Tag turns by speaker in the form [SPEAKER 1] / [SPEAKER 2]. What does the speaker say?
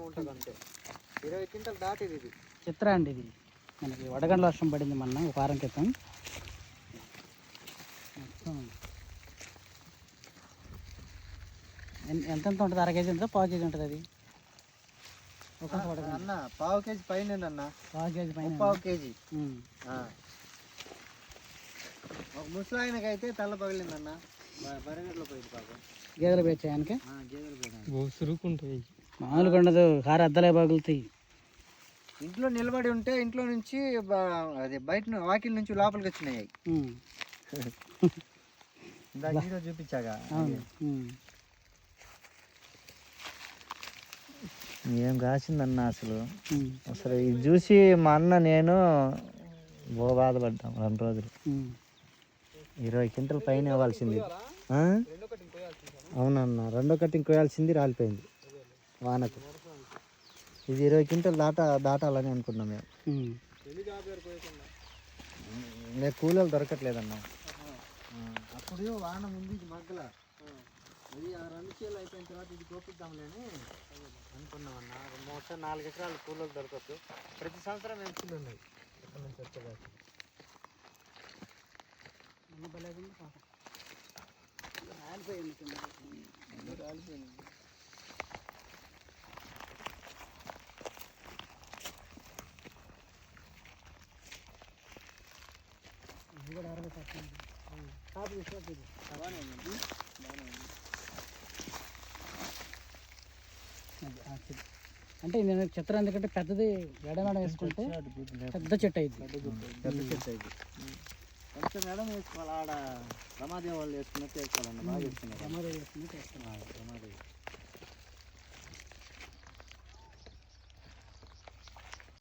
[SPEAKER 1] ఉంటుంది అంతే. 20 క్వింటాలు దాటిది ఇది.
[SPEAKER 2] చిత్ర అండి ఇది. మనకి వడగండ్ల వర్షం పడింది మొన్న ఒక వారం క్రితం. ఎంత ఉంటుంది? అర కేజీ ఉంటుందా, పావు కేజీ ఉంటుంది అది?
[SPEAKER 1] ఒక అన్న పావు కేజీ పైన అన్న.
[SPEAKER 2] పావు కేజీ పైన,
[SPEAKER 1] పావు కేజీ. ఒక ముసలాయనకైతే తల్ల పగిలిందన్న, బరగట్లో పోయింది పాపం.
[SPEAKER 2] గేదెలు పేర్చాయనికి
[SPEAKER 1] గేదెలు పోయినాయి.
[SPEAKER 2] సురుకుంటాయి, మామూలుగా ఉండదు. కారు అద్దలే పగులుతాయి.
[SPEAKER 1] ఇంట్లో నిలబడి ఉంటే ఇంట్లో నుంచి అదే బయట వాకిల్ నుంచి లోపలికి వచ్చినాయి. చూపించాగా ఏం రాసిందన్న. అసలు ఇది చూసి మా అన్న నేను బాధపడ్డాం 2 రోజులు. 20 క్వింటల్ పైన ఇవ్వాల్సింది. అవునన్న, 2వ కట్టింగ్ కోయాల్సింది రాలిపోయింది వానకు. ఇది 20 క్వింటల్ దాటాలని అనుకున్నాం మేము. నేను కూలీలు దొరకట్లేదన్న. అప్పుడు వాన ముందు ఇది మగ్గల, ఇది 2 చీలు అయిపోయిన తర్వాత ఇది కోపిద్దాంలేని అనుకున్నామన్న. మొత్తం 4 ఎకరాలు కూలీలు దొరకచ్చు. ప్రతి సంవత్సరం మేము కూలీలు ఉన్నాయి ఇక్కడ నుంచి వచ్చేదాకా. రాలిపోయింది.
[SPEAKER 2] అంటే నేను చిత్రం ఎందుకంటే పెద్దది ఎడమేడం వేసుకుంటే పెద్ద చెట్టు అయింది.
[SPEAKER 1] కొంచెం మేడం వేసుకోవాలి. ఆడ రమాదేవి వాళ్ళు వేసుకున్నట్టు వేసుకోవాలన్న. బాగా వేసుకున్నారు.
[SPEAKER 2] రమాదేవి వేసుకున్నట్టు వేసుకున్నారు.